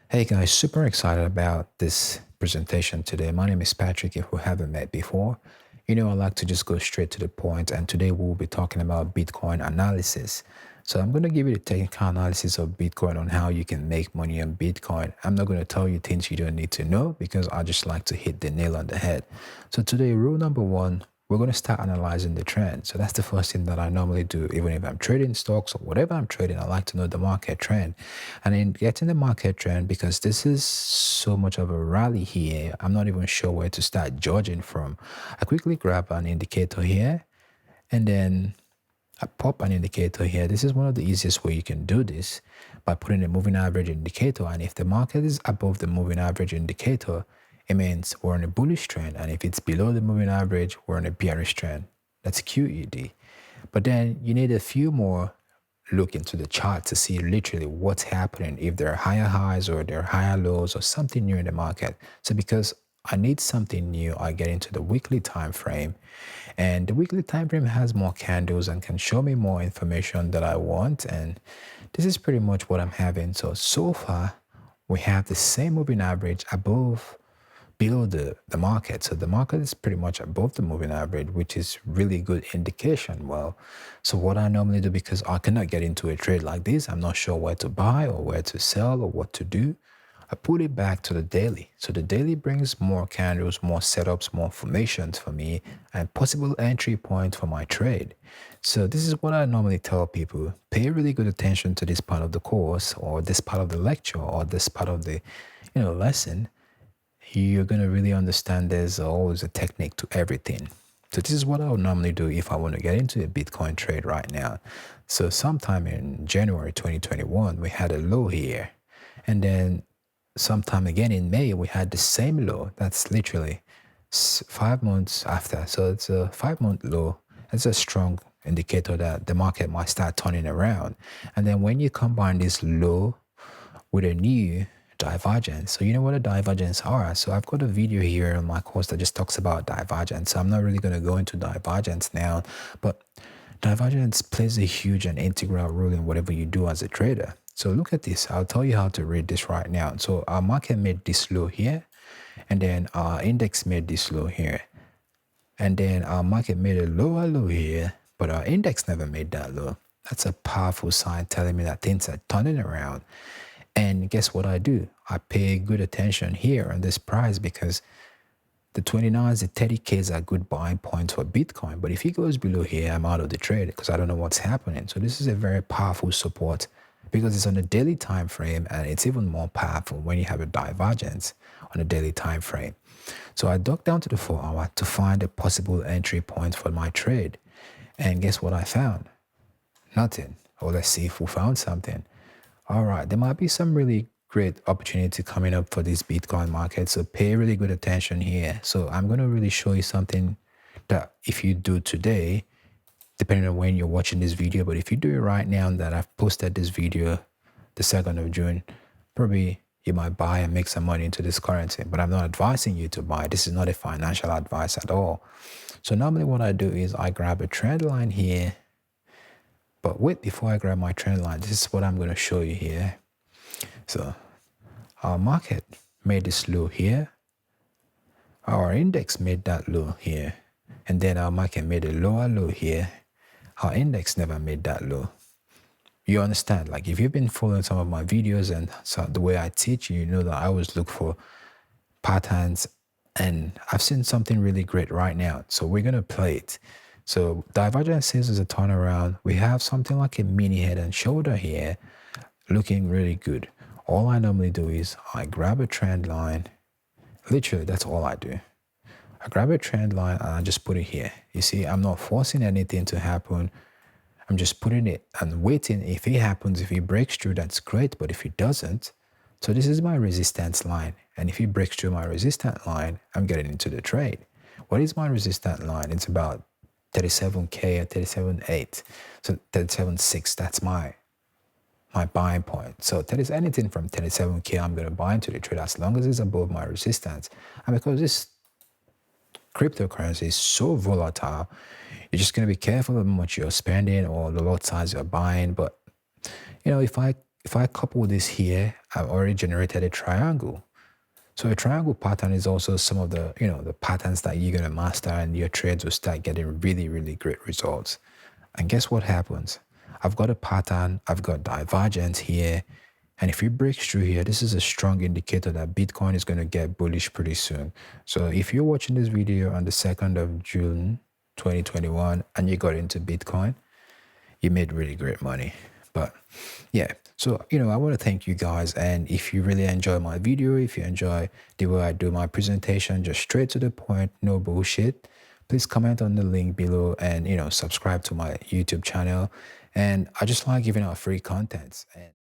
Hey guys, super excited about this presentation today. My name is Patrick, if we haven't met before. I like to just go straight to the point, and today we'll be talking about Bitcoin analysis. So, I'm going to give you the technical analysis of Bitcoin on how you can make money on Bitcoin. I'm not going to tell you things you don't need to know because I just like to hit the nail on the head. So, today, rule number one, we're going to start analyzing the trend. So that's the first thing that I normally do. Even if I'm trading stocks or whatever I'm trading, I like to know the market trend. And in getting the market trend, because this is so much of a rally here, I'm not even sure where to start judging from. I quickly grab an indicator here and then I pop an indicator here. This is one of the easiest way you can do this by putting a moving average indicator. And if the market is above the moving average indicator, it means we're on a bullish trend. And if it's below the moving average, we're on a bearish trend. That's QED. But then you need a few more look into the chart to see literally what's happening, if there are higher highs or there are higher lows or something new in the market. So because I need something new, I get into the weekly time frame, and the weekly time frame has more candles and can show me more information that I want. And this is pretty much what I'm having. So far we have the same moving average above below the market. So the market is pretty much above the moving average, which is really good indication. Well, so what I normally do, because I cannot get into a trade like this, I'm not sure where to buy or where to sell or what to do, I put it back to the daily. So the daily brings more candles, more setups, more formations for me, and possible entry point for my trade. So this is what I normally tell people. Pay really good attention to this part of the course or this part of the lecture or this part of the lesson. You're going to really understand there's always a technique to everything. So this is what I would normally do if I want to get into a Bitcoin trade right now. So sometime in January 2021, we had a low here. And then sometime again in May, we had the same low. That's literally 5 months after. So it's a 5 month low. It's a strong indicator that the market might start turning around. And then when you combine this low with a new divergence. So you know what a divergence are. So I've got a video here on my course that just talks about divergence. So I'm not really going to go into divergence now, but divergence plays a huge and integral role in whatever you do as a trader. So look at this. I'll tell you how to read this right now. So our market made this low here, and then our index made this low here. And then our market made a lower low here, but our index never made that low. That's a powerful sign telling me that things are turning around. And guess what I do? I pay good attention here on this price because the 29s, the 30Ks are good buying points for Bitcoin. But if it goes below here, I'm out of the trade because I don't know what's happening. So this is a very powerful support because it's on a daily time frame, and it's even more powerful when you have a divergence on a daily time frame. So I dug down to the 4 hour to find a possible entry point for my trade. And guess what I found? Nothing. Well, let's see if we found something. All right, there might be some really great opportunity coming up for this Bitcoin market. So pay really good attention here. So I'm going to really show you something that if you do today, depending on when you're watching this video, but if you do it right now that I've posted this video, the 2nd of June, probably you might buy and make some money into this currency, but I'm not advising you to buy. This is not a financial advice at all. So normally what I do is I grab a trend line here. But wait, before I grab my trend line, this is what I'm going to show you here. So our market made this low here. Our index made that low here. And then our market made a lower low here. Our index never made that low. You understand? Like if you've been following some of my videos and so the way I teach you, you know that I always look for patterns, and I've seen something really great right now. So we're going to play it. So divergence is a turnaround. We have something like a mini head and shoulder here looking really good. All I normally do is I grab a trend line. Literally, that's all I do. I grab a trend line and I just put it here. You see, I'm not forcing anything to happen. I'm just putting it and waiting. If it happens, if it breaks through, that's great. But if it doesn't, so this is my resistance line. And if it breaks through my resistance line, I'm getting into the trade. What is my resistance line? It's about 37K or 37.8. So 37.6, that's my buying point. So that is anything from 37K, I'm going to buy into the trade as long as it's above my resistance. And because this cryptocurrency is so volatile, you're just going to be careful of how much you're spending or the lot size you're buying. But if if I couple this here, I've already generated a triangle. So a triangle pattern is also some of the, the patterns that you're going to master, and your trades will start getting really, really great results. And guess what happens? I've got a pattern, I've got divergence here. And if it breaks through here, this is a strong indicator that Bitcoin is going to get bullish pretty soon. So if you're watching this video on the 2nd of June, 2021, and you got into Bitcoin, you made really great money. But yeah, so I want to thank you guys. And if you really enjoy my video, if you enjoy the way I do my presentation, just straight to the point, no bullshit, please comment on the link below and subscribe to my YouTube channel. And I just like giving out free content. And